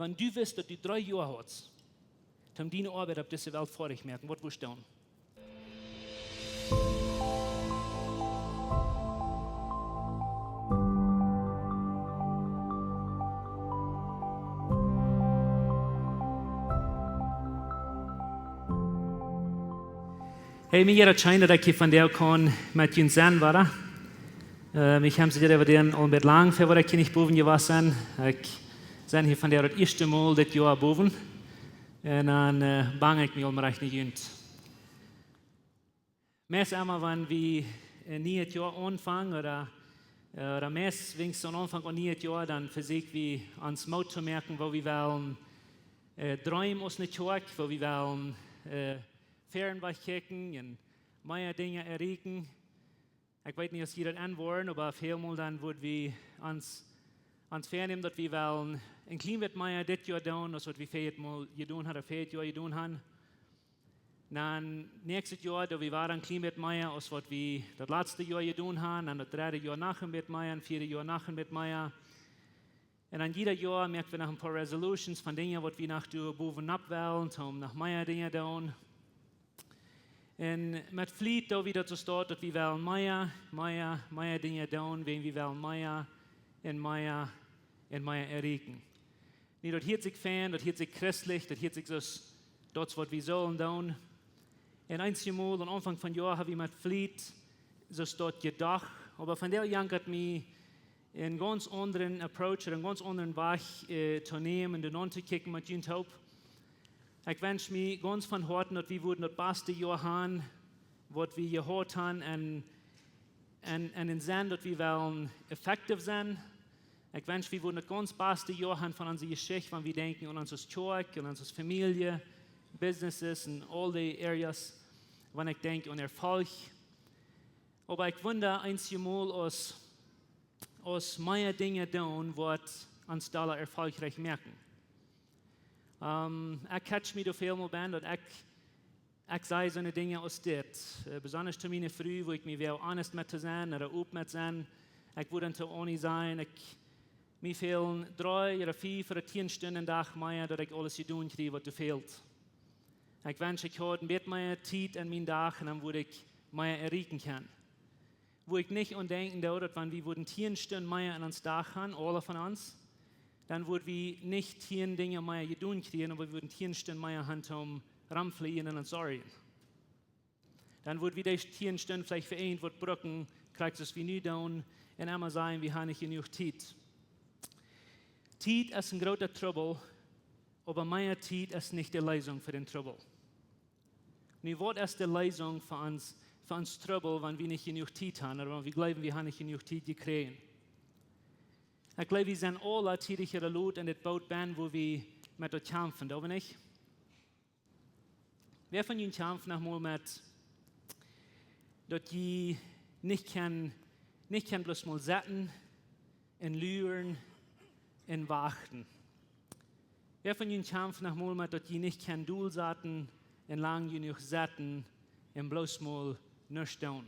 wenn du wirst, dass du 3 Jahre hast, dann deine Arbeit auf dieser Welt fertig merken, was willst du tun? Hey, mir jeder China, dat ik van der kon met jullie zijn waren. Ik heb ze dit over den al met lang, voor wat ik niet boven je was zijn. Ik zijn hier van der het eerste Mal dit jaar boven. En dan bang ik me al maar echt niet junt. Meest einmal, wenn wir nie het jaar aanvangen, oder meest wings aan aanvang van nie het jaar, dan versuchen wir ans Mut zu merken, wo wir wollen träumen aus nicht Kjoakj, wo wir wollen Fernweg kijken en meer dingen erreiken. Ik weet niet of jullie dat aanwoorden, maar veelmaal dan worden we ons vernemen dat we wel een klein beetje meer dit jaar doen, als wat we veelmaal gedaan hadden, 4 jaar gedaan hebben. Dan nächstes jaar dat we waren een klein beetje meer, als wat we dat laatste jaar gedaan hebben, en dat 3e jaar nog een beetje meer, en 4e jaar nog een beetje meer. En dan ieder jaar merken we nog een paar resolutions van dingen wat we nog bovenop willen, om nog meer dingen te doen. En met vliet dat we dat zo staat, dat we wel meer dingen doen, wenn we wel meer erreiken. Niet dat hiert zich fijn, dat hiert zich christelijk, dat hiert zich zoals dat wat we zullen doen. En eentje mal, aan Anfang van jaar, hebben we met vliet zo staat gedacht. Maar van der Jank hat mij een ganz anderen approach, een ganz anderen weg te nemen en dan te kijken met jullie hoop. Ik wens me ganz van harte dat we het beste jaar hebben, wat we gehad hebben, en in zijn dat we wel effectief zijn. Ik wens we het ganz beste jaar hebben van onze geschichte, wanneer we denken aan onze Kjoakj, aan onze familie, businesses en al die areas, wanneer ik denk aan erfolg. Maar ik wonder eenmaal als meer dingen doen, wat ons daar erfolgreich merken. Ik catch me veel ben dat ik zei zo'n dingen als dit. Besonders te mijn vrouw, waar ik me wel honest met te zijn, of open met zijn. Ik wil dan te onnie zijn. Ik me veel 3 of 4 of 10 Stunden dag meer, dat ik alles doen krijg wat er veelt. Ik wens ik had een beetje meer tijd in mijn dag en dan wil ik meer erreiken kan. Wo ik niet aan denken dat wanneer we 10 Stunden meer in ons dag gaan, alle van ons, dann würden wir nicht 10 Dinge mehr gedaan kriegen, aber wir würden 10 Stunden mehr haben, um ramfliegen und sorgen. Dann würden wir die 10 Stunden vielleicht vereint, was brücken, kriegst es wie nie tun, und einmal sagen, wir haben nicht genug Zeit. Zeit ist ein großer Trouble, aber mehr Zeit ist nicht die Lösung für den Trouble. Nu, was ist die Lösung für uns Trouble, wenn wir nicht genug Zeit haben, oder wenn wir glauben, wir haben nicht genug Zeit gekriegt? Ich glaube, wir sind alle tijdelijke Leute in het boot ben, wo wir mit dat kämpfen, oder nicht? Wer von Ihnen kämpft noch mal mit, dass je nicht kann bloß mal setzen, und lüren, und warten? Wer von Ihnen kämpft noch mal mit, dass je nicht kann Duel setzen, und lang genug setzen, und bloß mal nichts tun?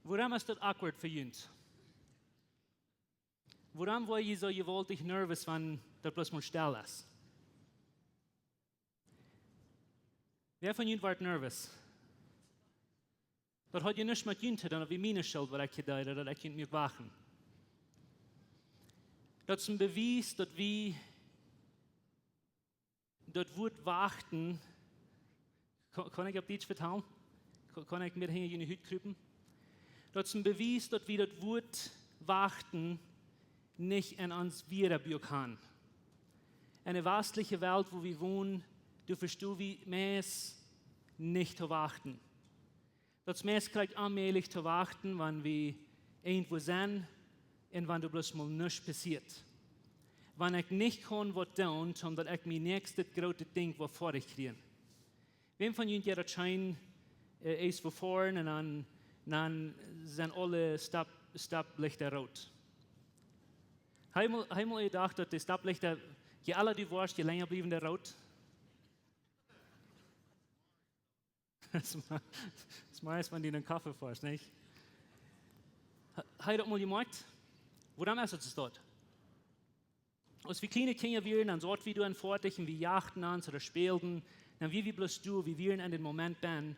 Waarom is dat awkward voor jullie? Waarom word je zo geweldig nervös, wanneer dat bloß mal stil is? Wer von jullie wordt nervös? Dat had je niets met jullie te doen, of wie mijn schuld wat ik gedaan heb, dat ik niet meer wachten. Dat is een bewijs dat we dat Wort wachten, kann ich auf Deutsch vertellen? Kann ich mir in die Hütte kriepen? Dat is een bewijs dat we dat Wort wachten nicht in uns wiederbringen kann. In der westlichen Welt, wo wir wohnen, du verstehst, wie meist nicht zu warten. Das meist kriegt allmählich zu warten, wenn wir irgendwo sind und wenn du bloß mal nichts passiert. Wenn ich nicht kann, was tun, sondern ich mein nächstes großes Ding vor ich kriege. Wem von Ihnen hat schein ist vor vorne und dann sind alle Stoplichter rot. Einmal gedacht, dass die Stoplichter, je aller die warst, je länger blieben der rot. Das meist, wenn die einen Kaffee fährst, nicht? Heute mal gemerkt, woran ist es dort? Als wir kleine Kinder wären, dann sorgt wie du an Fortigen, wie jachten uns oder spielten, dann wie bloß du, wie wir in den Moment bin.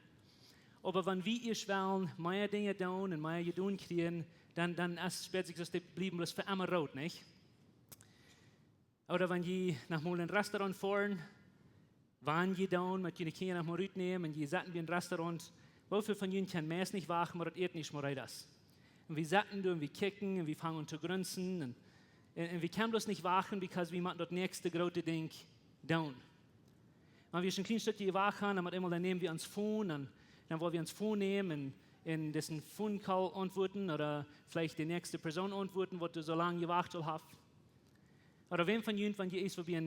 Aber wenn wir ihr wollen, mehr Dinge tun und mehr tun kriegen, dann ist spätestens, dass die blieben bloß für immer rot, nicht? Oder wenn die nach mal in ein Restaurant fahren, wann die tun, mit ihren Kindern nach mal nehmen und die satten wie ein Restaurant, wofür von ihnen kann Mess nicht wachen, aber das eht nicht mehr das. Und wir satten und wir kicken und wir fangen an zu grunzen und wir können bloß nicht wachen, weil wir machen das nächste große Ding tun. Wenn wir schon ein kleines Stückchen wachen, dann nehmen wir uns Phone und dann wollen wir uns Phone nehmen und in dessen Phone-Call antworten oder vielleicht die nächste Person antworten, die du so lange gewacht hast. Oder wem von Ihnen, wenn die ist, wo wir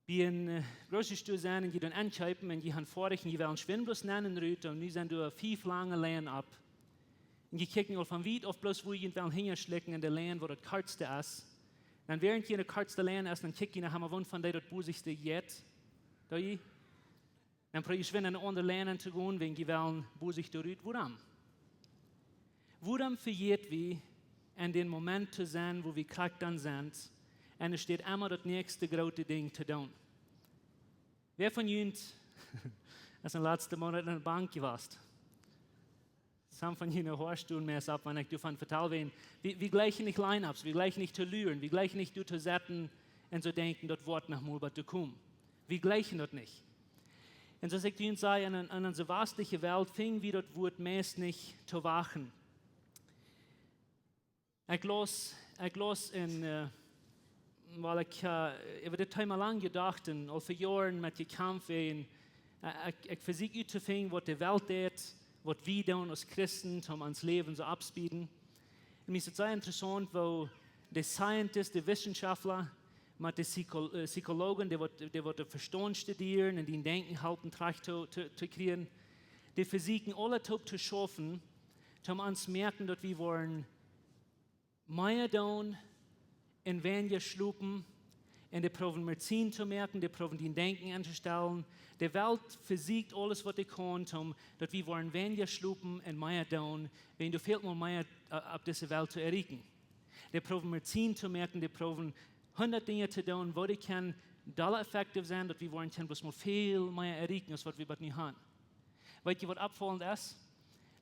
ein großes Stuhl sind und die dann anschreiben und die haben vorig und die wollen Schwindlos nennen und die sind durch 5 lange Lehen ab. Und die kicken auch von weit auf bloß, wo die wollen hinschlecken in der Lehen, wo das Kartste ist. Dann während die in der Kartste Lehen ist, dann kicken die nach einem Wund von der dort busigste jetzt. Dann probiere ich in eine andere Lehen zu gehen, wegen die wollen busig durch. Warum? Warum verjährt wir in den Moment zu sein, wo wir krank dann sind, und es steht immer das nächste große Ding zu tun. Wer von Ihnen ist in den letzten Monaten in der Bank gewesen? Some von Ihnen hörst du mehr ab, wenn ich davon vertelle, wir gleichen nicht Line-Ups, wir gleichen nicht zu lüren, wir gleichen nicht zu setzen und zu denken, das Wort nach mal zu kommen. Wir gleichen das nicht. Und so sagt Ihnen, in unserer westlichen Welt fing wir das Wort meist nicht zu wachen. Ich las in, weil ich über das Thema lang gedacht und all für Jahre mit gekämpft und ich versuche zu finden, was die Welt tut, was wir tun als Christen, um uns Leben so abzubieten. Und mir ist es sehr interessant, wo die Scientists, die Wissenschaftler, mit den Psychologen, die den Verstand studieren und den Denken halten, zu kriegen, die versuchen alle zu schaffen, um uns zu merken, dass wir wollen mehr tun und weniger schlupen und die proben Medizin zu merken, die proben den Denken anzustellen. Die Welt versucht alles, was sie kann, dass wir wollen weniger schlupen und mehr tun, wenn du fehlt mal mehr auf diese Welt zu erreichen. Die proben Medizin zu merken, die proben 100 Dinge zu tun, wo die können effektiv sein, dass wir wollen bloß mal viel mehr erreichen, als was wir nicht haben. Weißt du, was abfallend ist?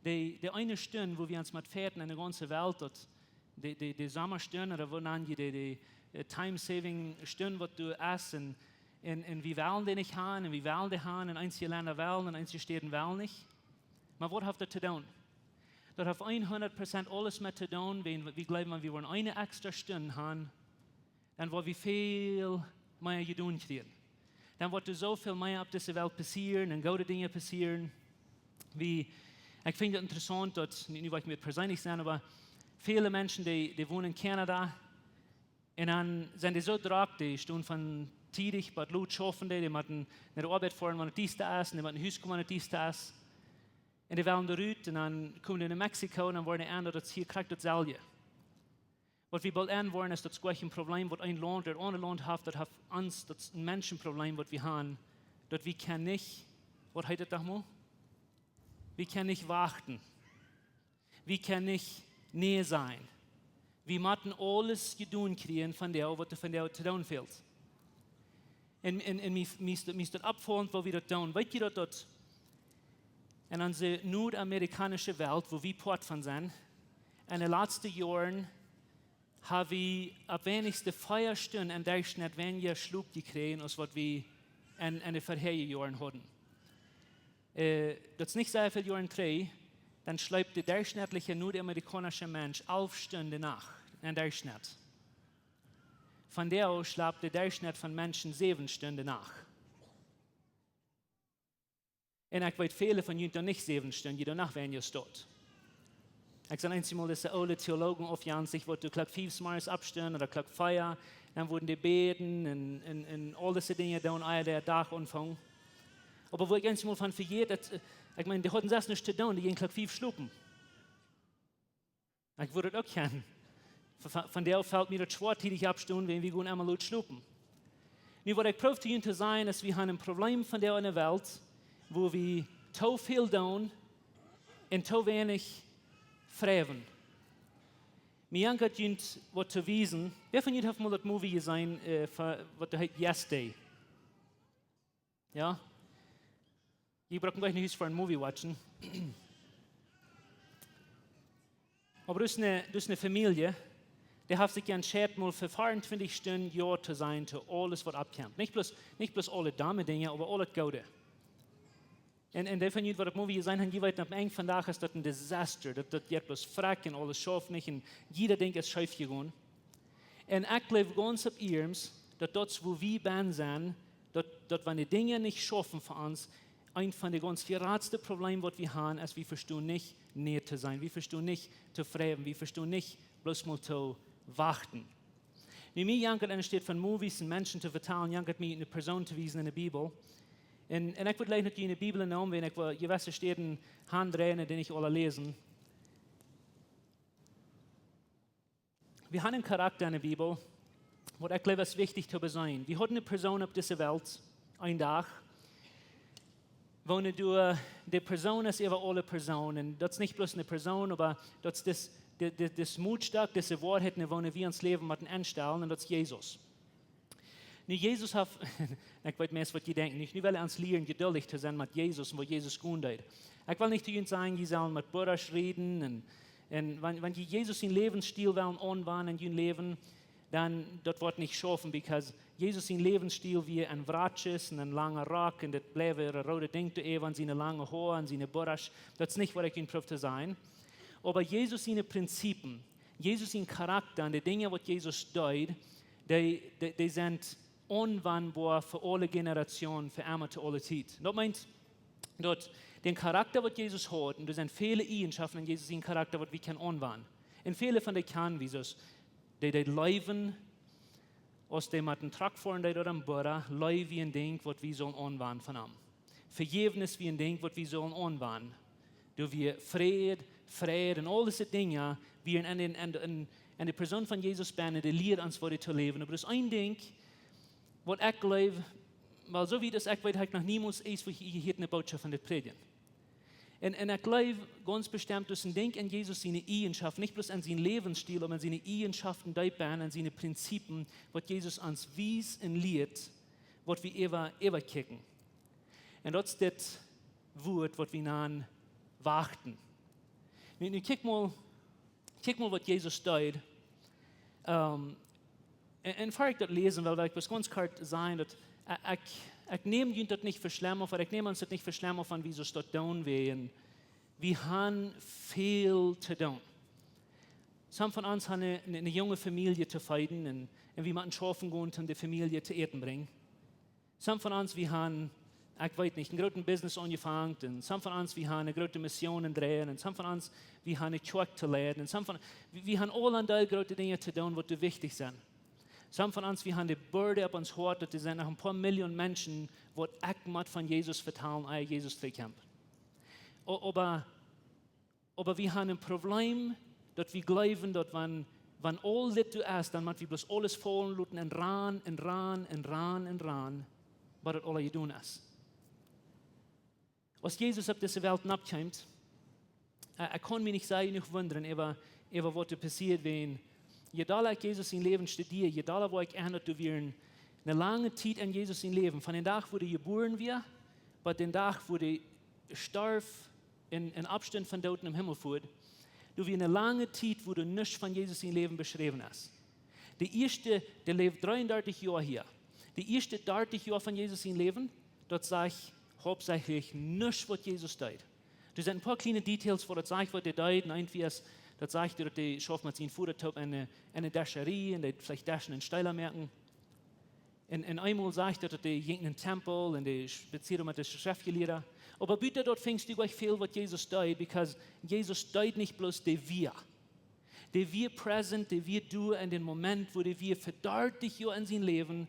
Die eine Stunde, wo wir uns mit Pferden in der ganzen Welt, die Sommerstunde, oder wo nennen die Time-Saving-Stunde, was du isst, und wir wollen die nicht haben, und wir wollen die haben, und einige Länder wollen, und einige Städte wollen nicht. Aber was hat das zu tun? Das hat 100% alles mit zu tun, wenn wir glauben, wir wollen eine extra Stunde haben, dann wollen wir viel mehr getan kriegen. Dann wird so viel mehr auf dieser Welt passieren und gute Dinge passieren. Ich finde es interessant, dass, nicht weil ich mir persönlich sein, aber viele Menschen, die wohnen in Kanada, und dann sind die so drauf, die stehen von tidig bei Blut schaffen, die müssen nach der Arbeit fahren, wenn die da ist, und die müssen Haus kommen, wenn die da ist. Und die wollen da raus, und dann kommen die nach Mexiko, und dann wollen die an, dass hier kriegt das selbe. Was wir bald an wollen, ist das gleiche Problem, was ein Land oder andere Land hat, das hat uns das Menschenproblem, was wir haben, dass wir können nicht, was heißt das nochmal? Wir können nicht warten. Wir können nicht näher sein. Wir müssen alles getan kriegen von der, was von der zu tun fehlt. Und mir ist das abfallend, wo wir das tun. Weißt du, dass in unserer nordamerikanischen Welt, wo wir Port von sind, in den letzten Jahren habe ich ab wenigste Feierstunden en der net weniger Schlug gekriegt, als was wir in den vorherigen Jahren hatten. Das ist nicht sehr viel Jahren drei, dann schläft der durchschnittliche nordamerikanische Mensch 11 Stunden nach, in der Schnitt. Von der aus schläft der Durchschnitt von Menschen 7 Stunden nach. Und ich weiß, viele von ihnen nicht 7 Stunden, danach werden sie tot. Ich sage einmal, dass die alle Theologen aufjagen sich, wo du Klock 5 morgens abstehen oder Klock 4, dann wurden die beten und all diese Dinge da und der Tag anfangen. Aber wo ich einmal von verjährt, ich meine, die hatten das nicht zu tun, die gehen Klock 5 schlupen. Ich würde das auch kennen. Von der fällt mir das schwer, tätig abstehen, wenn wir gehen einmal laut schlupen. Nun, was ich probiere zu ihnen zu sein, ist, wir haben ein Problem von der in der Welt, wo wir zu viel tun und zu wenig fragen. Mir hat jemand was zu wiesen. Wer von Ihnen hat mal das Movie gesehen, was heißt Yesterday? Ja? Ich brauche gleich nicht für ein Movie watchen. Aber das ist eine Familie, die hat sich entschieden, mal für 24 Stunden Ja zu sein zu alles, was abkommt. Nicht bloß alle Dinge, aber alles Gute. Und der von Ihnen, was das Movie gesehen hat, die weiß, am Ende von Tag ist das ein Desaster. Das geht bloß frack und alles schafft nicht und jeder denkt, es ist schief gegangen. Und ich glaube ganz auf ihrem, dass das, wo wir sind, dass wenn die Dinge nicht schaffen für uns, ein von den ganz geradsten Problemen, was wir haben, ist, wir verstehen nicht, näher zu sein. Wir verstehen nicht zu fragen. Wir verstehen nicht, bloß mal zu warten. Mir jankert steht von Movies und Menschen zu vertellen, jankert mir eine Person zu wiesen in der Bibel. Und ich würde gleich nicht in der Bibel nehmen, wenn ich gewisse Stellen handrehen, die ich alle lesen. Wir haben einen Charakter in der Bibel, wo ich glaube, es ist wichtig zu sein. Wir haben eine Person auf dieser Welt, ein Tag, wo die Person ist über alle Personen. Und das ist nicht bloß eine Person, aber das ist das Mutstück, diese Wahrheit, wo wir uns Leben mit einstellen, und das ist Jesus. Nu, Jesus hat, ich weiß mehr, was die denken, ich will uns lernen, geduldig zu sein mit Jesus und was Jesus gut tut. Ich will nicht zu ihnen sagen, sie sollen mit Buddhas reden und wenn die Jesus in Lebensstil wollen anwenden in ihrem Leben, dann das wird nicht schaffen, weil Jesus in Lebensstil wie ein Wratsch ist und ein langer Rock und das bleibt ein rote Ding zu ewen, seine lange Haare und seine Buddhas. Das ist nicht, was ich ihnen probiere zu sein. Aber Jesus seine Prinzipien, Jesus sein Charakter und die Dinge, was Jesus tut, die sind anwendbar für alle Generationen, für einmal zu aller Zeit. Das meint, dass den Charakter, was Jesus hat, und das sind viele Eigenschaften in Jesus, den Charakter, was wir können anwenden. Und viele von denen kennen wir das. Die leben, aus dem mit einem Traktor oder einem Buddha, leben wie ein Ding, was wir sollen anwenden von ihm. Vergebnis wie ein Ding, was wir sollen anwenden. Da wir Friede und all diese Dinge, wir in der Person von Jesus bin, die lehrt uns, was zu leben. Aber das ist ein Ding, was ich glaube, weil so wie das ich weiß, habe ich noch niemals wo ich hier eine Botschaft von der Predigen. Und ich glaube ganz bestimmt, dass ein Ding in Jesus seine Eigenschaften, nicht bloß an seinen Lebensstil, aber an seine Eigenschaften, an seine Prinzipien, was Jesus uns wies und lehrt, was wir immer kicken. Und das ist das Wort, was wir dann warten. Nun, kick mal, was Jesus tut. En voor ik dat lezen wil, ik was ganz kort zijn dat ik neem jullie dat niet voor schlimm of ik neem ons dat niet voor schlimm of van wie ze dat doen willen. We hebben veel te doen. Some van ons hebben een jonge familie te feiden en we moeten schaffen gaan om de familie te eten brengen. Some van ons, we hebben, ik weet niet, een grote business aangevangen en some van ons, we hebben een grote mission draaien en some van ons, we hebben een kjoakj te leiden en some van, we hebben allerlei grote dingen te doen wat wichtig zijn. Some von uns, wir haben die Bürde auf uns hart, dass es sind noch ein paar Millionen Menschen, die ich von Jesus vertrauen, Jesus zu kämpfen. Aber wir haben ein Problem, dass wir glauben, dass wenn all das du hast, dann müssen wir bloß alles fallen lassen und ran, was das alles tun ist. Als Jesus auf diese Welt abkommt, ich kann mich nicht sagen, nicht wundern, über was passiert, wenn jedala ich Jesus in Leben studiere, jedala wo ich erinnert, du wirst eine lange Zeit in Jesus in Leben, von dem Tag, wo du geboren wirst, bis dem Tag, wo du starb in Abstand von dort im Himmel fuhrt, Du wie eine lange Zeit, wo du nichts von Jesus in Leben beschrieben hast. Die erste, der lebt 33 Jahre hier. Die erste 30 Jahre von Jesus in Leben, dort sage ich hauptsächlich nichts, was Jesus tut. Da sind ein paar kleine Details, wo das sagt, was der tut. Und irgendwie ist, das sagt, dass die schafft mit seinem Futtertop eine Dascherie und die vielleicht Daschen in Steiler merken. Und einmal sagt er, dass die gehen in den Tempel und die spazieren mit den Schriftgelehrten. Aber bitte dort fängst du gleich viel, was Jesus tut, because Jesus tut nicht bloß die wir präsent, die wir du in den Moment, wo die wir verdammt dich in sein Leben.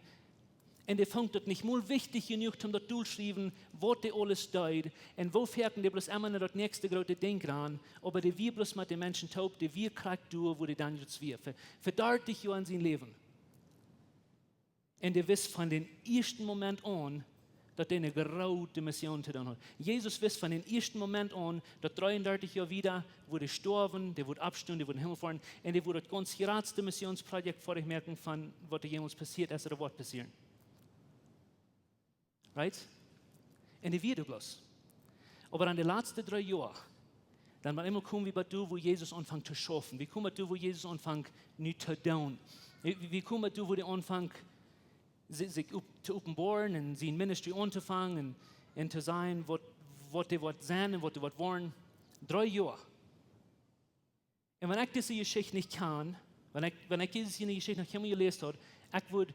Und der fängt dort nicht mal wichtig genug, um dort durchzuschreiben, was die alles tut. Und wo fährten die bloß immer noch das nächste große Ding ran. Aber die wir bloß mit den Menschen taub, die wir kriegt durch, wo die dann jetzt wir. Verdammt dich in sein Leben. Und ihr wisst von dem ersten Moment an, dass er eine große Mission zu tun hat. Jesus wisst von dem ersten Moment an, dass 33 Jahre wieder, wo die sterben, die wird abstehen, die wird in den Himmel fahren, und die wird das ganz geradste Missionsprojekt vor euch merken, von was jemals passiert ist oder was passieren. Right? Und die wird bloß. Aber an den letzten 3 Jahren, dann war immer kommen wie bei du, wo Jesus anfängt zu schaffen. Wie kommen du, wo Jesus anfängt, nicht zu tun? Wie kommen du, wo der anfängt, sich zu offenbaren und sein Ministry anzufangen und zu sein, was die sein und was die wollen. 3 Jahre. Und wenn ich diese Geschichte nicht kann, wenn ich diese Geschichte noch immer gelesen habe, ich würde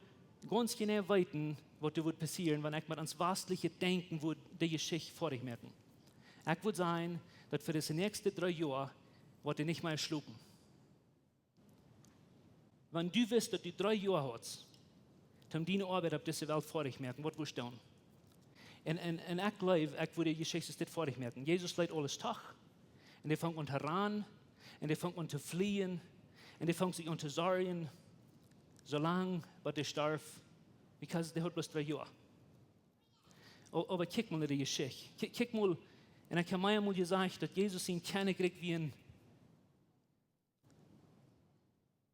ganz genau wissen, was wird passieren, wenn ich mir ans Westliche denken würde, die Geschichte vor ich merken. Ich würde sagen, dass für die nächsten 3 Jahre wird ich nicht mehr schlucken. Wenn du wirst, dass du 3 Jahre hast, um deine Arbeit auf dieser Welt vor dich merken, was wirst du tun? Und ich glaube, ich würde die Geschichte nicht vor dich merken. Jesus leidt alles Tag. Und er fängt an heran. Und er fängt an zu fliehen. Und er fängt sich an zu sorgen. So lange, bis er starb. Weil der hat bloß 3 Jahre. Aber kick mal in die Geschichte. Kick mal. Und ich habe mir einmal gesagt, dass Jesus ihn kennengelernt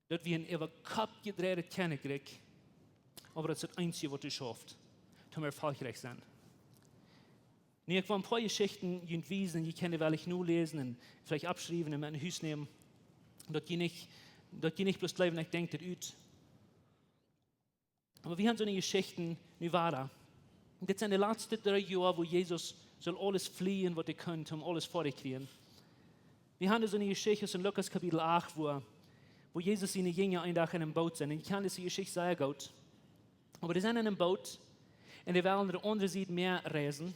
wie ein über Kopf gedreht kennengelernt. Aber das ist das Einzige, was du schaffst, um erfolgreich zu sein. Ich will ein paar Geschichten wiesen, die kann ich nur lesen und vielleicht abschreiben und in mein Haus nehmen. Dass die nicht bloß bleiben, ich denke das ut. Aber wir haben so eine Geschichte, wie war das? Und das sind die letzten 3 Jahre, wo Jesus soll alles fliehen, was er könnte, um alles vor sich zu kriegen. Wir haben so eine Geschichte in Lukas Kapitel 8, wo Jesus seine Jünger einen Tag in einem Boot sind. Und ich kann diese Geschichte sehr gut. Aber die sind in einem Boot und die wollen der andere Seite mehr reisen.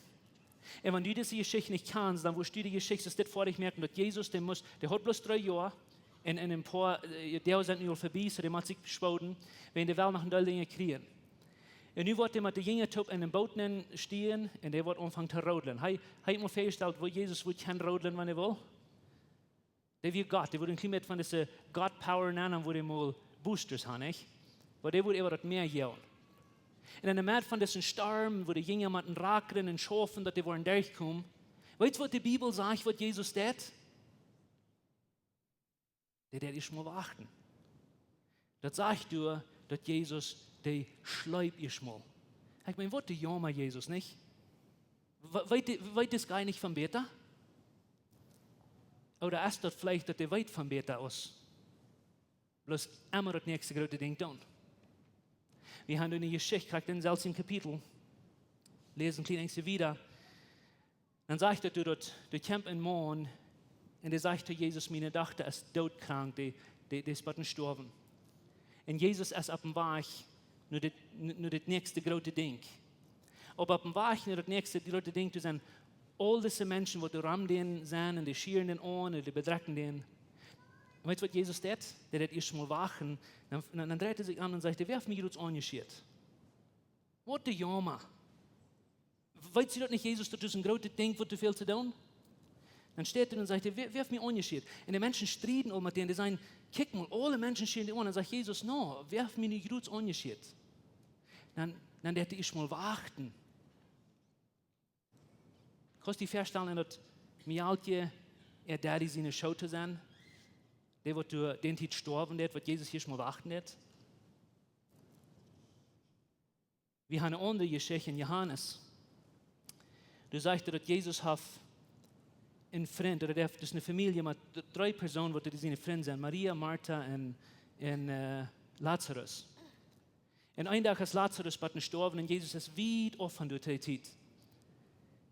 Und wenn du diese Geschichte nicht kannst, dann wirst du die Geschichte das vor dich merken, dass Jesus, der hat bloß 3 Jahre und in ein paar, die sind nur vorbei, so der muss sich beschwoden, wenn die Welt noch ein paar Dinge kriegen. Und nu wird er mit den Jüngern in einem Boot stehen und der wird anfangen zu rodeln. Hij hat mal festgestellt, wo Jesus kann rodeln, wenn er will. Der wird Gott, der wird ein bisschen von dieser God-Power nennen, wo die mal Boosters haben, nicht? Aber der wird über das Meer jagen. Und in der Mitte von diesem Sturm, wo die Jünger mit den Raken und Schafen, dass die wollen durchkommen, weißt du, was die Bibel sagt, was Jesus tut? Der ist mal warten. Das sagt du, dass Jesus, der schleibt ist mal. Ich meine, was der jammer Jesus, nicht? Weit das gar nicht vom Beter? Oder ist das vielleicht, dass der weit vom Beter ist? Bloß immer das nächste große Ding tun. Wir haben eine Geschichte, kriegt in selben Kapitel. Lesen klein wieder. Dann sagt er, du kämpfst einen Mann, und er sagt zu Jesus, meine Tochter ist todkrank, die ist bald gestorben. Und Jesus ist auf dem Weg, nur das nächste große Ding. Aber auf dem Weg, nur das nächste große Ding, sind all diese Menschen, die rammen den sind, und die schieren den an, und die bedrecken den. Weißt du, was Jesus tut? Der hat erst mal wachen. Dann dreht er sich an und sagt, wer hat mich jetzt angeschiert? Was der Jammer? Weißt du das nicht, Jesus, das ist ein großes Ding, was du viel zu tun? Dann steht er und sagt, wer hat mich angeschiert? Und die Menschen streiten auch mit denen, die sagen, kick mal, alle Menschen schieren die an. Dann sagt Jesus, no, wer hat mich nicht gut angeschiert? Dann der hat erst mal wachten. Kannst du dir vorstellen, dass Mialtje, Daddy seine Show zu sein? Der wird durch den Tod sterben, der wird Jesus hier schon mal warten. Wir haben eine andere Geschichte in Johannes. Du sagst, dass Jesus hat een vriend, oder dus een familie met 3 personen, wat zijn vrienden zijn. Maria, Martha en Lazarus. En een dag is Lazarus gestorven en Jezus is weit offen door die tijd.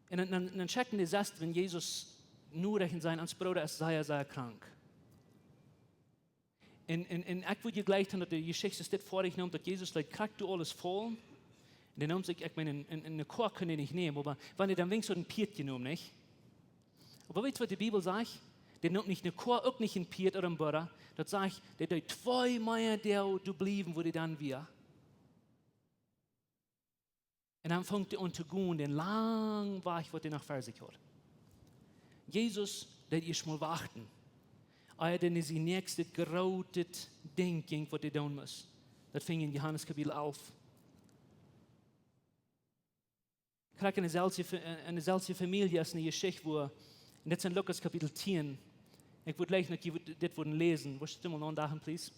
En dan checken die zest, wenn Jezus nodig in zijn aanspraak is, zij krank. En ik wil je gleich dat de geschichte dit vorig noemt, dat Jezus krijgt du alles vol. En dan noemt zich, ik meine, een Kork kunnen niet nemen, maar wanneer dan wenigstens een Piet genomen, nicht? Aber weet je wat de Bibel zegt? Die noemt niet een Kork, ook niet een Piet of een Buddha. Dat zegt, dat die 2 Meier der du blijven, wo die dan weer. En dan vangt hij aan te gaan, den lang Weg, wat hij nog voor zich had. Jezus, dat is mal wachten. Dan is die nächste grote denking wat hij doen moet. Dat ving in Johannes kapitel 11. Ik krijg in dezelfde familie als een geschichte, wo, en dit is in Lukas kapitel 10. Ik wil gleich nog dit worden lezen. Wo steht mal dagen, please?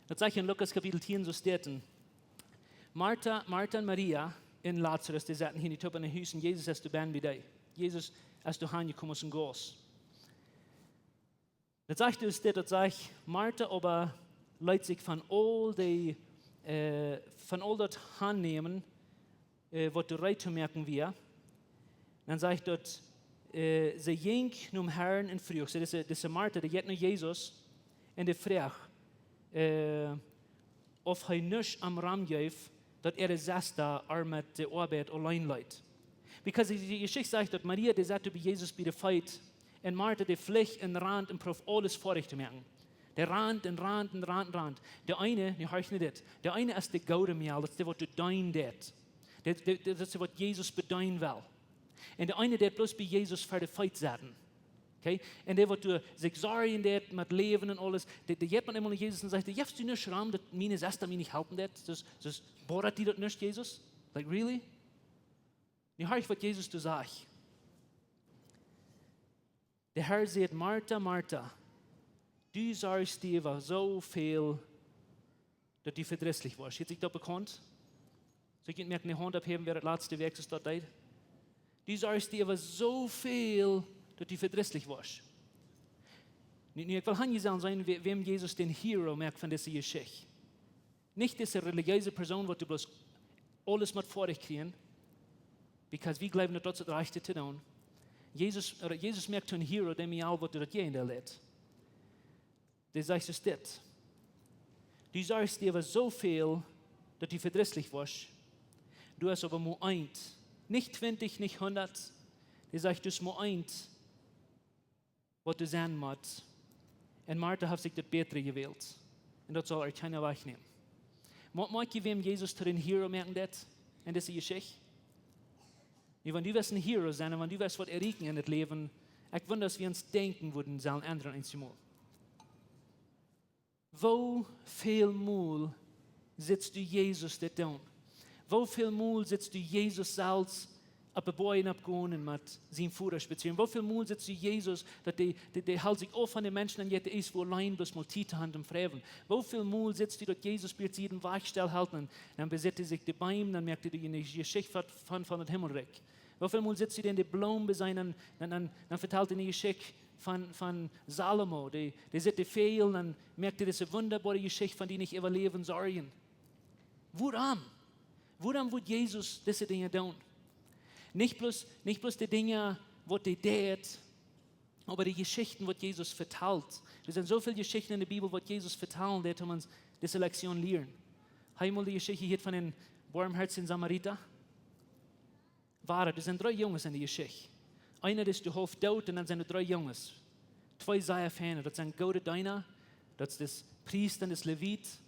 Dat zegt in Lukas kapitel 10 zo steht. Martha en Maria en Lazarus, die zaten hier niet op in een huis en Jezus is bij bij. Jezus is door hen gekomen en goos. Dat zegt dus dit, dat zegt Martha aber leidt zich van al dat aannemen, wat de rij te merken weer. Dan zegt dat ze ging naar Herren en vroeg. Dus de Martha, die gaat naar Jezus en die vraagt of hij niks am ram geeft, dat de zesde met de arbeid alleen leidt. Because die geschichte zegt dat Maria die zat bij Jezus bij de feit en Martha die vliegt en rand en proeft alles vorig te merken. Der rand. De ene, nu hoor je dit, de ene is de gouden meel, dat is wat du dein deed. Dat is wat Jezus beduiden wil. En de ene deed bloos bij Jezus voor de feit zetten. Okay? En die wat du zich zorgen deed met leven en alles, die hebt man eenmaal Jezus en zegt, je hebt u niet schram, dat mijn zester mij niet helpen deed. Dus borat die dat niet, Jezus? Like, really? Nu hoor je wat Jezus tu zegt. De Herr zegt, Martha, Martha, du zorgst dir zoveel dat du verdrießlich was. Heeft zich dat bekend? Zo je merken de hand opheven, wer het laatste werk is dat deed. Du zorgst dir zoveel dat du verdrießlich was. Nu, ik wil aan je zijn, wem Jezus den Hero merkt van deze geschichte. Niet deze religieuze persoon, wat du bloß alles moet voor krijgen, because we geloven dat het rechte te doen. Jezus merkt een Hero, dem je al wat dat je in der leed. Die zegt dus dit. Du zorgst dir zoveel dat du verdrießlich was. Du hast aber nur eins. Nicht 20, nicht 100. Die zegt dus maar eins, wat du zijn moet. En Martha heeft zich dat betere gewild. En dat zal er keiner wegnemen. Mag je wem Jezus tot een Hero merken dat? En deze geschichte? Nu, wenn du wirst een Hero zijn en wenn du wirst wat erreichen in het leven, ik wil dat we ons denken worden zullen ändern eenmaal. Hoeveel maal zitst du Jezus dit doen? Hoeveel maal zitst du Jezus zelfs op de boeien opgaan met zijn voeder spazieren? Hoeveel maal zitst du Jezus dat die houdt zich af van de mensen en jet is voor alleen bis mal Tite hand om vreven? Hoeveel maal zitst du dat Jezus bij jeden Weichstel halten en dan bezit hij zich de Beim, dan merkt hij de geschichte van het Himmelrijk. Hoeveel maal zitst du in de bloem bij zijn en dan vertelt hij de geschichte van Salomo. Die zit te veel en dan merkt hij deze wunderbare geschichte van die niet overleven zorgen. Waarom? Waarom wordt Jezus deze dingen doen? Nicht bloß die Dinge, wat hij deed, aber die Geschichten, wat Jezus vertelt. Er zijn zoveel Geschichten in de Bibel, wat Jezus vertelt, dat we ons deze Lektion leren. Heb je mal die Geschichte hier van een barmherzigen Samariter? Er zijn 3 jongens in die Geschichte. Einer is de hoofd dood en dan zijn er 3 jongens. 2 zijn fijnen. Dat zijn gouden Diener, dat is de priester en de leviet.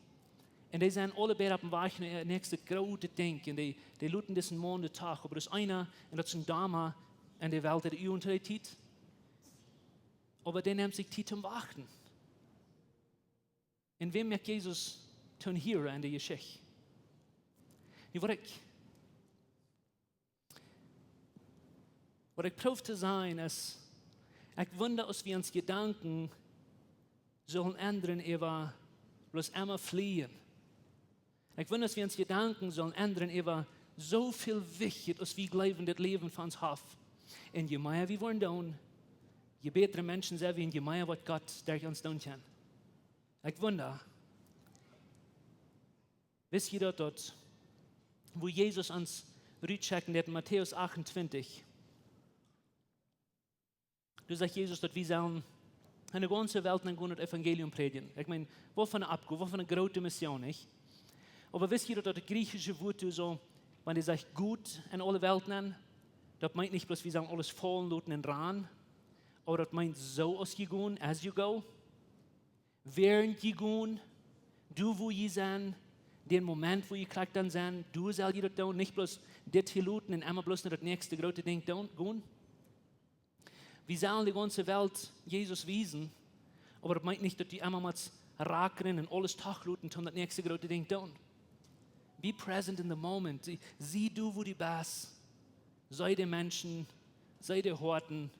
En die zijn allebei op een weg naar het nächste grote ding. En die looten deze morgen de dag. Maar dat is einer en dat is een dame en die welt de unter die tijd. Maar die neemt zich tijd om wachten. En wem merkt Jezus toen hier in de geschichte? Nu wat ik proef te zijn is, ik wonder als we ons gedanken zullen ändern over bloß immer fliehen. Ik wonder als we ons gedanken zullen ändern over zoveel wichtig als we geloven dat leven van ons af. Und je mehr wir wollen tun, je bessere Menschen sind wir und je mehr was Gott durch uns tun kann. Ich wundere, wisst ihr dort, wo Jesus uns rückchecken hat, in Matthäus 28. Du sagst Jesus, dass wir sollen in der ganzen Welt ein gutes Evangelium predigen. Ich meine, wovon eine Abgabe, wovon eine große Mission, nicht? Aber wisst ihr, dass das griechische Wort so, wenn ihr sagt gut in alle Welt nennen, das meint nicht bloß, wir sollen alles fallen lassen und ran, aber das meint so aus je gehen, as you go. Während je gehen, du wo je sein, den Moment, wo ihr kriegt dann sein, du sollst das tun, nicht bloß das hier lassen und einmal bloß noch das nächste große Ding tun. Wir sollen die ganze Welt Jesus wiesen, aber das meint nicht, dass die einmal mal raken und alles tachluten und das nächste große Ding tun. Be present in the moment. Sieh du, wo du bist. Sei die Menschen, sei die Horten.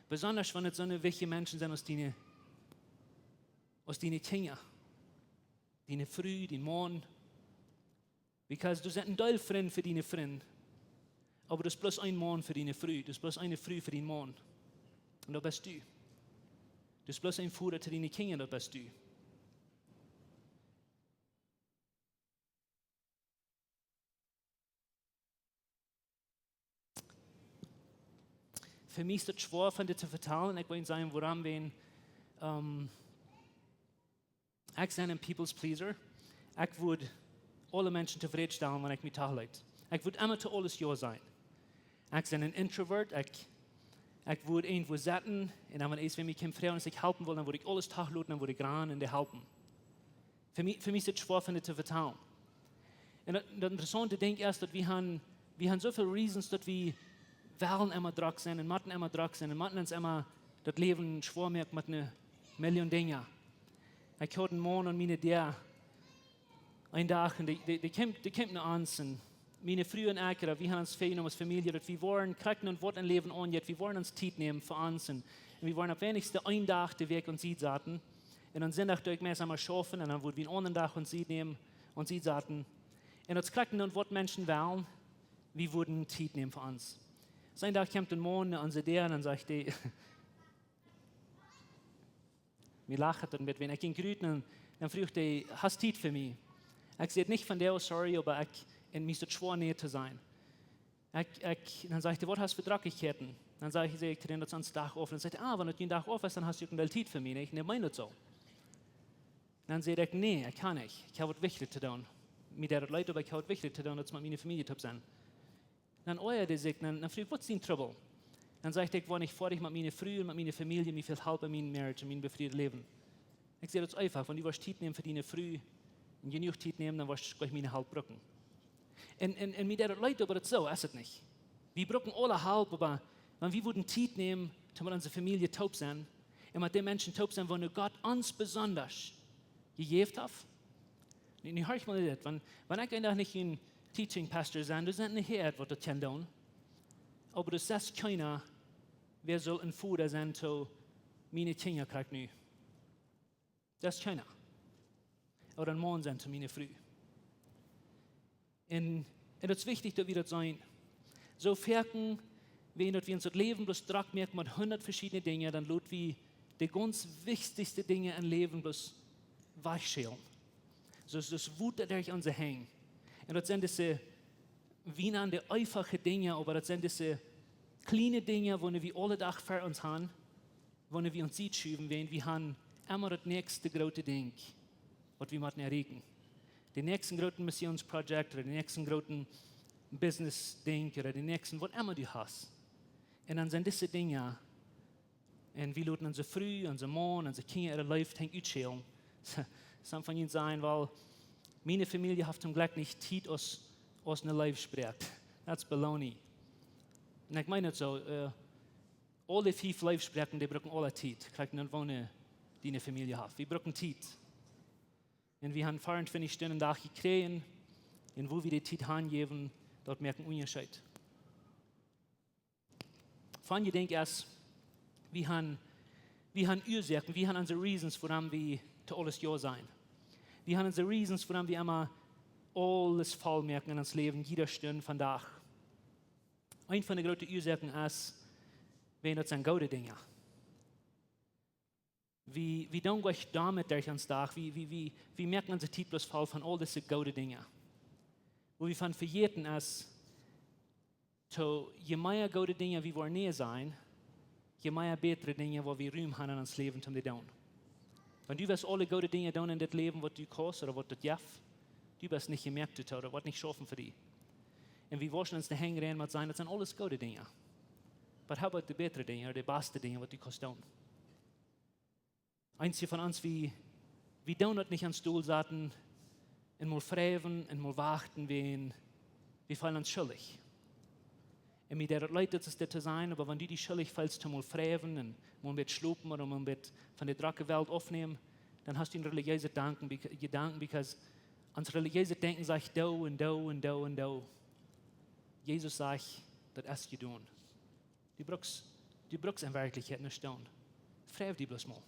Besonders, wenn es so eine welche Menschen sind aus deinen Kindern. Deine Früh, dein Morgen. Because du bist ein Teil Freund für deine Freunde. Aber du bist bloß ein Morgen für deine Früh. Du bist bloß eine Früh für deinen Morgen. Und da bist du. Du bist bloß ein Vater zu deinen Kindern, da bist du. Für mich ist es schwer, von dir zu vertellen. Ich will sagen, woran wir ich bin ein People's Pleaser. Ich würde alle Menschen zufriedenstellen, wenn ich mich teilhalte. Ich würde immer zu alles Ja sein. Ich bin ein Introvert. Ich würde irgendwo sitzen und wenn ich mich fragen und ich helfen will, dann würde ich alles tachlassen, dann würde ich ran und dir helfen. Für mich ist es schwer, von dir zu vertellen. Und das interessante Ding ist, dass wir haben so viele Reasons, dass wir wollen immer drauf sein und Matten immer drauf sein und Matten uns immer das Leben schwer merkt mit einer Million Dingen. Ich hatte einen Mann und meine der einen Tag und die kommt noch an und meine frühen Äcker, wir haben uns feiern als Familie, dass wir wollen, kriegen und Wort ein Leben an, jetzt wir wollen uns Zeit nehmen für uns und wir wollen auf wenigstens einen Tag den Weg und sie saten und dann sind auch durch mehr einmal schaffen und dann würden wir einen anderen Tag und sie nehmen und sie saten und jetzt kriegen und Wort Menschen wollen, wir würden Zeit nehmen für uns. So ein Tag kommt ein Mann und sie der und dann sagt er, wir lachen dann mit, wenn ich ihn grüße, dann fragt er, hast du Zeit für mich? Ich sage nicht von der, sorry, aber ich mir ist es schwer, näher zu sein. Dann sagt er, was hast du für Dreckigkeiten? Dann sage ich dir, das ans Dach auf. Dann sagt er, wenn du den Dach auf hast, dann hast du eine Zeit für mich. Ich meine das so. Dann sagt er, nee, ich kann nicht. Ich habe was Wichtiges zu tun. Mit der Leute, aber ich habe was Wichtiges zu tun, dass meine Familie zu sein. Dann euer der sagt, dann fragt, was ist dein Trouble? Dann sagt er, ich war nicht fertig mit meiner Früh und mit meiner Familie, mir fehlt halb an meinem Marriage und meinem befriedigten Leben. Ich sage, das ist einfach, wenn du was Zeit nehmen für deine Früh und genug Zeit nehmen, dann wirst du gleich meine halb brücken. Und mit der Leute, aber das so ist es nicht. Wir brücken alle halb, aber wenn wir würden Zeit nehmen, damit unsere Familie taub sein, und mit den Menschen taub sein, wo Gott uns besonders gegeben hat. Und hör ich mal das, wenn ich eigentlich nicht ein Teaching Pastor sein, du sind nicht hier, was du tun, aber du sagst keiner, wer soll ein Vater sein, zu meine Kinder kriegen. Das ist keiner. Oder ein Mann sein, zu meine Früh. Und es ist wichtig, dass wir das sein. So merken, wenn wir uns das Leben bloß drauf merken mit 100 verschiedenen Dingen, dann lassen wir die ganz wichtigsten Dinge im Leben bloß weichschälen. So ist das Wut, das durch uns hängt. Und das sind diese wienende, einfache Dinge, aber das sind diese kleine Dinge, wo wir alle Tag für uns haben, wo wir uns sieht schieben, wenn wir haben immer das nächste große Ding, was wir machen erregen. Den nächsten großen Missionsprojekt oder den nächsten großen Business-Ding oder den nächsten, was immer du hast. Und dann sind diese Dinge, und wir lassen unsere Früh, unsere Mann, unsere Kinder, ihre Leben ausschälen. Some von ihnen sagen, weil meine Familie hat zum Glück nicht Zeit aus einer Life spricht. That's baloney. Und ich meine so, alle 5 Life sprechen, die brauchen alle Zeit. Kriegen dann wohnen, die eine Familie hat. Wir brauchen Zeit. Und wir haben 24 Stunden Tag gekriegt, und wo wir die Zeit angeben, dort merken wir Unterschied. Von ihr denke ich, wir haben Ursachen, wir haben unsere Reasons, warum wir zu alles Ja sein. Wir haben unsere Reasons, warum wir immer alles voll merken in unserem Leben, jeder Stunde von Tag. Ein von den großen Ursachen ist, Wen dat zijn goede dingen. Wie doen euch damit durch uns Tag? Wie merken unsere Titelfall von all diese gute Dinge? Wo wir von verjeten als, je mehr gute Dinge wie wir näher sein, je mehr bessere Dinge, wo wir Ruhm haben in uns Leben, um die tun. Wenn du wirst alle gute Dinge tun in das Leben, was du kannst oder was du darfst, du wirst nicht gemerkt zu tun oder was nicht schaffen für dich. Und wir wollen uns da hängen mit sein, das sind alles gute Dinge. Aber how about die bessere Dinge oder die besten Dinge, was du kannst tun? Einige von uns, wir tun das nicht an Stuhl satten und mal fragen und mal warten, wir fallen uns schuldig. Und mit der Leute ist das zu sein, aber wenn du die schuldig fällst, zu mal fragen und mal mit schlupen oder mal mit von der Drachenwelt aufnehmen, dann hast du ein religiöses Gedanken, because ans religiöse Denken sagt da und da und da und da. Jesus sagt, das ist gedaan. Du brauchst in Wirklichkeit nicht tun. Frag die bloß mal.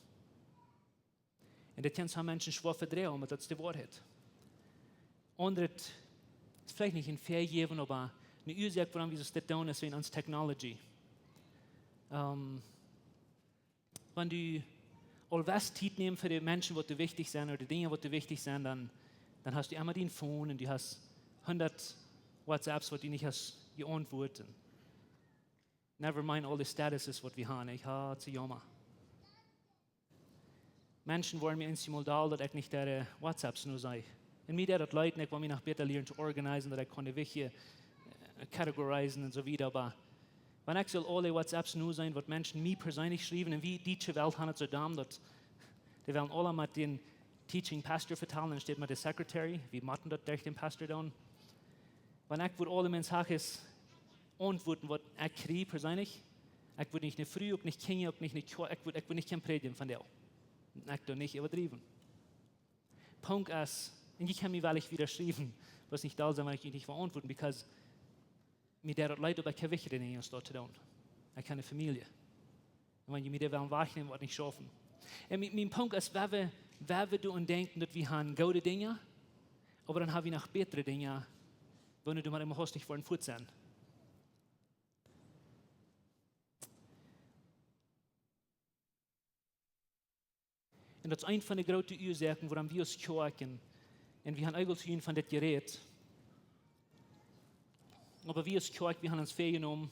Und das können Menschen schwer verdrehen, aber das ist die Wahrheit. Und das ist vielleicht nicht ein Vergeben, aber eine Ursache, warum wir das tun, ist uns Technology. Wenn du allwas Zeit nimmst für die Menschen, die wichtig sind, oder die Dinge, die wichtig sind, dann hast du immer dein Phone und du hast 100 WhatsApps, die du nicht hast geantwortet. Never mind all the statuses, was wir haben. Ich habe zu jammer. Menschen wollen mir einmal da, dass ich nicht der WhatsApps nur sei. Und mir das Leute, ich will mich nach besser lernen zu organisieren, dass ich kann welche kategorisieren und so weiter. Aber wenn ich soll alle WhatsApps nur sein, was Menschen mir persönlich schreiben, und wie die Welt haben so dumm, dass die wollen alle mit den Teaching Pastor verteilen, dann steht mit der Secretary, wie machen das durch den Pastor dann? Wenn ich würde alle meine Sachen antworten, was ich kriege persönlich, ich würde nicht früh, auch nicht Kinder, auch nicht ich würde nicht kein Predigen von der. Ich doch nicht übertrieben. Punkt ist, und ich kann mir weil ich widerschrieben, was nicht da sein, weil ich nicht verantworten, because mir der Leute aber keine wichtige Dinge dort zu tun. Ich habe eine Familie. Und wenn ich mir der wahrnehmen, was nicht schaffen. Und mein Punkt ist, wer wir und denken, dass wir haben gute Dinge, aber dann haben wir noch bessere Dinge, wenn du mal immer hostig vor den Fuß sein. Und das ist eine von den großen Ursachen, warum wir uns Kjoakj und wir haben eigentlich von das Gerät. Aber wir als Kjoakj, wir haben uns vorgenommen,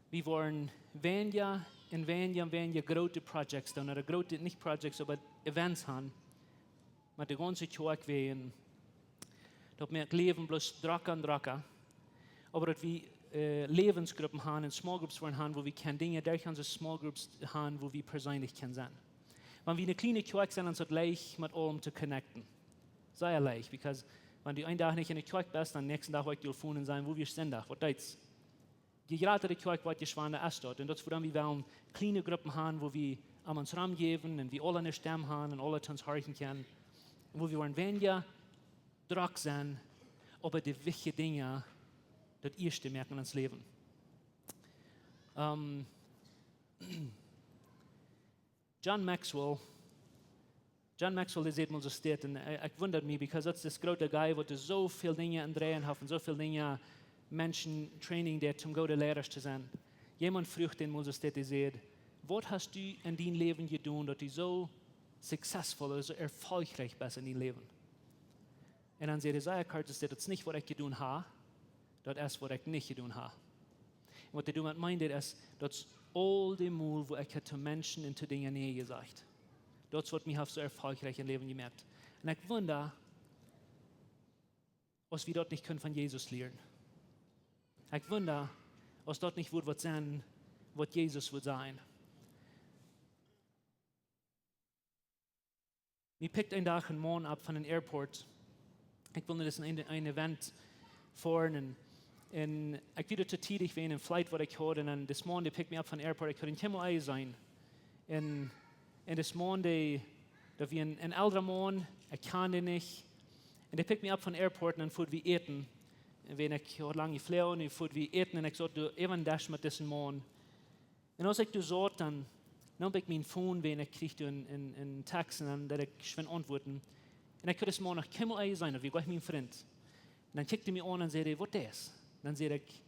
wir wollen weniger große Projekte, oder große, nicht Projekte, aber Events haben, mit der ganzen Kjoakj wehen. Dass wir leben bloß Dracker. Aber dass wir Lebensgruppen haben und Small Groups haben, wo wir keine Dinge durch unsere Small Groups haben, wo wir persönlich sein können. Wenn wir eine kleine Kjoakj sind, dann ist es leicht, mit allem zu connecten. Sehr leicht, because wenn du einen Tag nicht in der Kjoakj bist, dann nächsten Tag wird die Telefon sein, wo wir sind, was das? Die gerade der Kjoakj wird geschwande erst dort. Und das ist, wir wollen kleine Gruppen haben, wo wir an uns Raum geben und wir alle eine Stimme haben und alle zu uns horchen können. Und wo wir wollen weniger Druck sein, aber die wichtigen Dinge, das iescht merken in uns Leben. John Maxwell, der sieht mal so steht, und ich wundere mich, because das ist das große Guy, der so viele Dinge andrehen hat und so viele Dinge Menschen Training, der zum guten Lehrer zu sein. Jemand fragt den mal so steht, der sagt, was hast du in deinem Leben getan, dass du so successful oder so erfolgreich bist in deinem Leben? Und dann sagt er, das ist nicht, was ich getan habe, das ist, was ich nicht getan habe. Und was er damit meint, ist, dass all die Mal, wo ich zu Menschen und zu Dingen Nähe gesagt. Das wird mich auf so erfolgreich im Leben gemerkt. Und ich wundere, was wir dort nicht können von Jesus lernen. Ich wundere, was dort nicht wird sein, was Jesus wird sein. Mir pickt ein Tag einen Mann ab von dem Airport. Ich will das in ein Event fahren und ich wieder zu tief in einem Flight, was ich hatte, und dann das Mann, der pickt mich ab von dem Airport, ich könnte in Himmel sein. Und das Mann, da wie ein älterer Mann, ich kann den nicht. Und der pickt mich ab von dem Airport und dann fuhrt wir eten. Wenn ich lange geflogen und fuhrt wir eten und ich sagte, du, even das mit diesem Mann. Und als ich das sagte, dann nahm ich mein Phone, wenn ich kriegte einen Text, und dann da ich schön antworten. Und ich könnte das Mann nach Himmel sein, wie gleich mein Freund. Und dann kickte er mich an und sagte, was ist das? Dann sagte ich,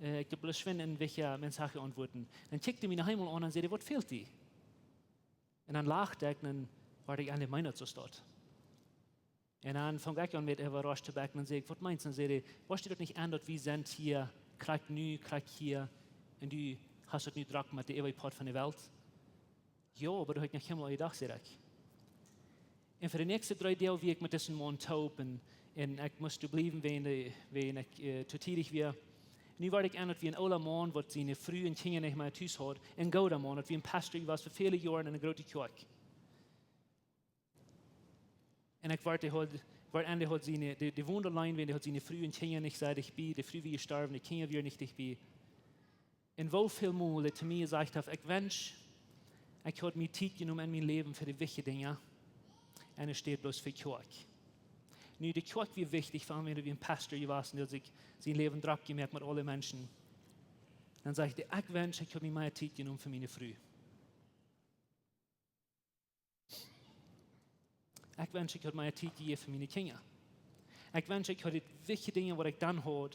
ich habe bloß schwinn in welcher Mensache antworten. Dann kickte mich nach einmal an und sagte, was fehlt dir? Und dann lachte ich und dann war ich an der Meiner zu dort. Und dann fang ich an mit überrascht zu backen und sage, was meinst du? Und sagte, was steht das nicht an, dass wir sind hier, kriegt nu, kriegt hier, und du hast das nicht drauf mit der ewige Part von der Welt? Ja, aber du hast nicht Himmel gedacht, sage ich. Und für die nächsten 3 Tage wie ich mit diesem Mann taub und ich musste bleiben, wenn ich zu tidig war. Nu war ich an, wie ein alter Mann, der seine frühen Kinder nicht mehr zu Hause hat, ein guter Mann, wie ein Pastor war für viele Jahre in einer großen Kirche. Und ich warte halt die Wunderlein, wenn er seine frühen Kinder nicht seit ich bin, die früh wie gestorben, die Kinder wir nicht ich bin. Und wo viel Mal zu mir gesagt hat, ich wünsche, ich habe mir Zeit genommen in mein Leben für die wichtigen Dinge. Und es steht bloß für Kjoakj. Nu, die Kjoakj wie wichtig, vor allem wenn du wie ein Pastor warst, der sich sein Leben drauf gemerkt mit allen Menschen. Dann sage ich wünsche, ich habe mir mehr Zeit genommen für meine Früh. Ich wünsche, ich habe mehr Zeit gegeben für meine Kinder. Ich wünsche, ich habe die wichtigen Dinge, die ich dann habe,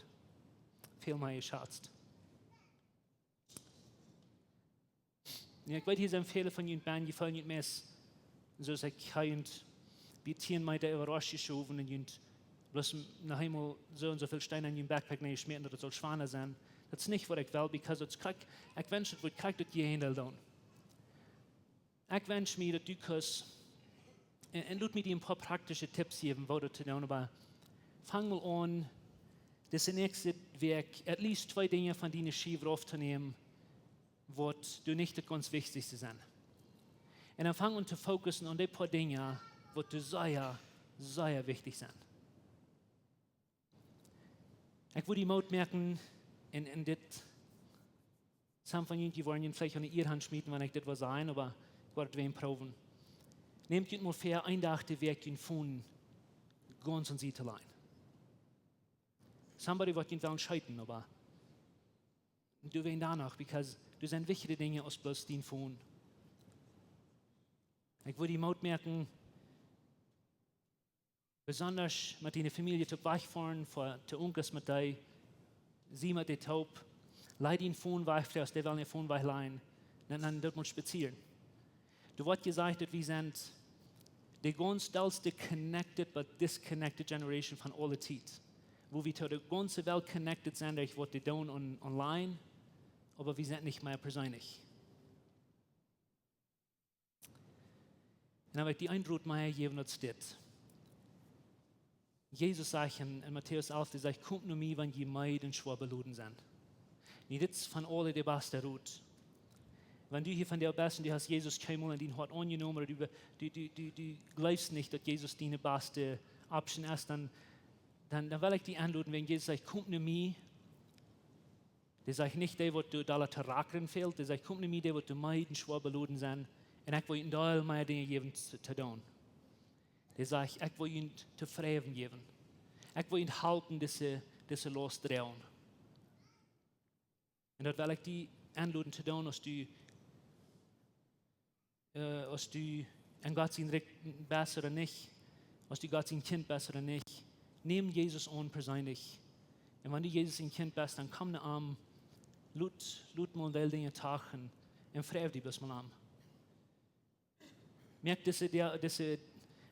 viel mehr geschätzt. Ja, ich weiß, hier sind viele von Ihnen Band, die fallen nicht mehr so, dass ich wie 10 Meter überrascht geschoben und bloß nach einmal so und so viel Steine in den Backpack geschmiert, das soll schwanger sein. Das ist nicht, was ich will, weil ich wünsche, dass ich das gehandelt habe. Ich wünsche mir, dass du kannst, und lass mir dir ein paar praktische Tipps geben, was du zu tun, aber fang mal an, das nächste Werk, at least 2 Dinge von denen schief aufzunehmen, was du nicht das ganz Wichtigste sind. Und dann fang an zu fokussen auf die paar Dinge, was du sehr, sehr wichtig sind. Ich würde die Mut merken, in das, some von Ihnen wollen vielleicht an Ihr Hand schmieden, wenn ich das was sagen, aber ich werde es proben. Nehmt ihr mal fair eindachte Werk von ganz und sie allein. Somebody wird ihn wollen scheitern, aber du willst danach, because du sind wichtige Dinge aus bloß den von. Ich würde die Mut merken, besonders mit deiner Familie zu wegfahren, zu Onkels mit dir, sie mit dir taub, leid ihn von weg, aus der will nicht von weg leihen, dann dort mal spazieren. Du wird gesagt, dass wir sind die ganz dollste connected, but disconnected generation von aller Zeit. Wo wir zu der ganzen Welt connected sind, durch was wir tun online, aber wir sind nicht mehr persönlich. Und habe ich die Eindruck mehr gegeben als das. Jesus sagt in Matthäus 11, er sagt, kommt nur mir, wenn ihr meid und schwer beladen sind. Nicht das von allen der beste Route. Wenn du hier von der bist und du hast Jesus keinmal in dein Hart angenommen oder du glaubst nicht, dass Jesus deine beste Option ist, dann will ich dich anladen, wenn Jesus sagt, kommt nur mir. Der sagt nicht, der, was du da zu rackern fehlt, der sagt, kommt nur mir, der, was du meid und schwer beladen sind. Und ich will ihnen da all meine Dinge geben zu tun. Der sagt, ich will ihnen zu Freien geben. Ich will ihnen halten, diese losdrehen. Und das will ich die anladen zu tun, als du ein Gott sein besser oder nicht, als du Gott sein Kind besser oder nicht. Nimm Jesus an persönlich. Und wenn du Jesus ein Kind bist, dann komm nach an, lud mal die Dinge tachen und freu dich bis mal an. Merk diese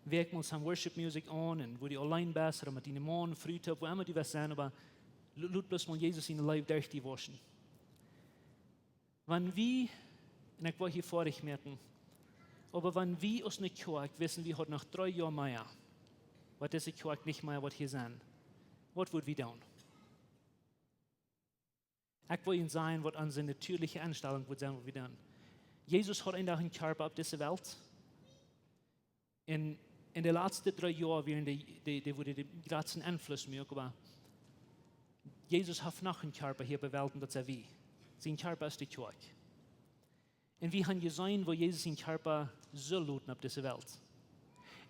Werk mal some Worship Music an und wo die allein bist oder mit deinem Mann, Frühtag, wo immer du was sein, aber lud bis mal Jesus in dein Leben durch die waschen. Wenn wir, und ich will hier vor dich merken, aber wenn wir aus einer Kjoakj wissen, wir heute nach 3 Jahren mehr, was diese Kjoakj nicht mehr, was hier sind, was würden wir tun? Ich will Ihnen sagen, was unsere natürliche Einstellung wird sein, was wir tun. Jesus hat einen Körper auf dieser Welt. In den letzten 3 Jahren werden die wurde den großen Einfluss mehr, aber Jesus hat noch einen Körper hier bei der Welt und das ist wie. Sein Körper ist die Kjoakj. Und wir haben gesehen, wo Jesus seinen Körper so luten auf dieser Welt.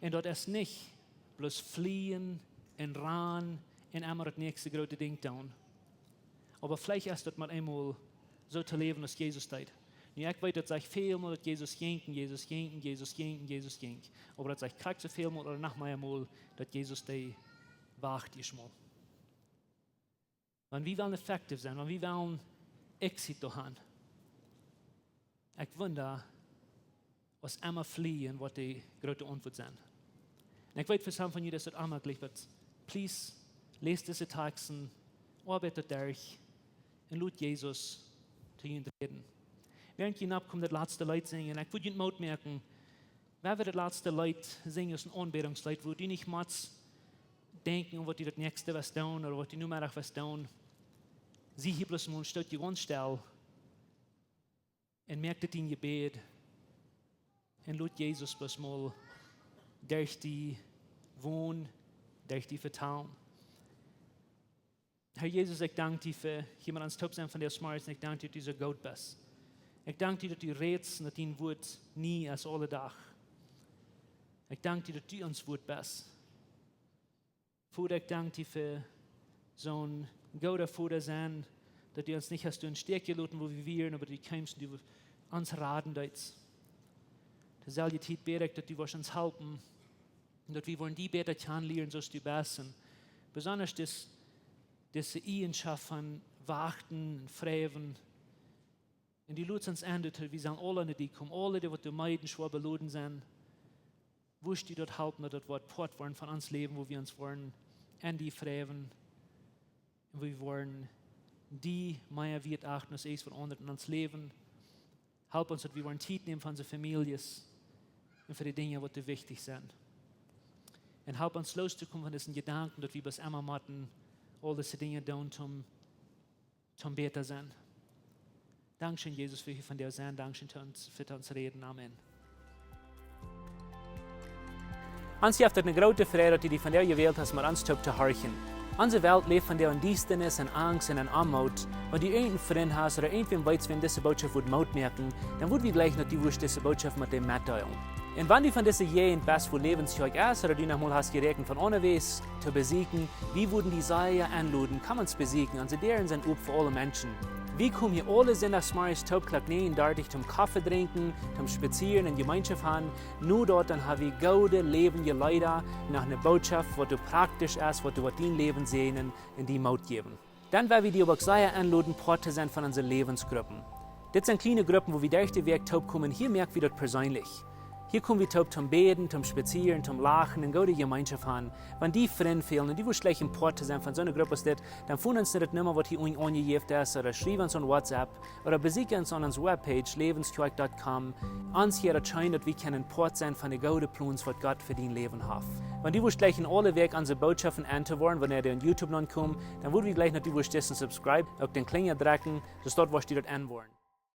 Und dort ist nicht bloß fliehen und ran und einmal das nächste große Ding tun. Aber vielleicht ist das mal einmal so zu leben, als Jesus tut. Und ich weiß, dass ich vielmal, dass Jesus ging, aber dass ich krieg so vielmal oder nach mir einmal, dass Jesus die wacht ist mal. Wenn wir wollen effektiv sein, wenn wir wollen Exit haben, ich wundere, was immer fliehen, was die große Antwort sind. Und ich weiß für some von euch, dass das immer gleich wird. Please, lest diese Texten, arbeitet durch und lasst Jesus zu ihnen reden. Während ihr abkommt, das letzte Lied singen, ich würde Ihnen merken, wer wird das letzte Lied singen, ist ein Anbetungslied, wo die nicht mal denken, was die das nächste was tun oder was die Nummer was tun. Sie hier bloß mal steht die ganz still und merkt es in Gebet und lasst Jesus bloß mal durch die Wohn, durch die Vertrauen. Herr Jesus, ich danke dir für jemand ans Top sein von der Smarts und ich danke dir, dass du so gut bist. Ich danke dir, dass du redest und dass dein Wort nie als alle Tag. Ich danke dir, dass du uns Wort bist. Vater, ich danke dir für so ein guter Vater sein, dass du uns nicht hast du in Stärke gelassen, wo wir wären, aber du kommst und du uns raten dort. Das soll die Zeit beten, dass du uns helfen und dass wir wollen die besser kennenlernen, so du bist. Und besonders diese Eigenschaft von Warten und Freven. Und die Leute uns endet, wir sagen alle an die kommen, alle, die du meiden, schwer beladen sind. Wo die dort helfen, dass dort Port wollen von uns leben, wo wir uns wollen, an die Freven. Und wir wollen die mehr Wert achten, als es von anderen in uns leben. Help uns, dass wir wollen Zeit nehmen von unseren Familien und für die Dinge, die wichtig sind. Und help uns loszukommen von diesen Gedanken, dass wir bis immer machen, all diese Dinge tun, zum besser sein. Dankeschön, Jesus, für hier von dir sein. Dankeschön für uns reden. Amen. Uns heeft het een grote vrede dat die van jou gewählt hast, maar ons te horchen. Onze Welt leeft van jou in Diestenis en Angst en Armut. Wenn du irgendeinen Freund hast oder irgendwen weißt, wenn diese Botschaft wird Maut merken, dann wird wir gleich noch die Wurst diese Botschaft mit dem mitteilen. Und wenn du von dieser jeden Best für Läwens Kjoakj ist oder du noch mal hast gerechnet von unterwegs zu besiegen, wie würden die Seier anluden, kann man es besiegen, und sie deren sind up für alle Menschen. Wir kommen hier alle Sonntagsmorgens Topklack nehmen, dort zum Kaffee trinken, zum Spazieren in Gemeinschaft haben. Nur dort dann haben wir gute, lebende Leute nach einer Botschaft, was du praktisch ist, was du in dein Leben sehen und die Maut geben. Dann werden wir die aber sehr anladen, Part zu sein von unseren Lebensgruppen. Das sind kleine Gruppen, wo wir durch den Weg top kommen. Hier merken wir das persönlich. Hier kommen wir top zum Beten, zum Spazieren, zum Lachen und gute Gemeinschaft haben. Wenn die Freunde fehlen und die wollen schlecht im Port zu sein von so einer Gruppe ist, dann finden uns nicht mehr, was hier angegeben ist, oder schreiben uns an WhatsApp, oder besuchen uns an unserer Webpage, läwenskjoakj.com. Uns hier erscheint, dass wir können Port sein von den guten Plänen, was Gott für dein Leben hat. Wenn die wollen gleich in alle Weg unsere Botschaften anzuhören, wenn ihr auf YouTube noch kommt, dann würden wir gleich noch die wollen subscribe, auf den Klinger drücken, dass dort was die dort anwollen.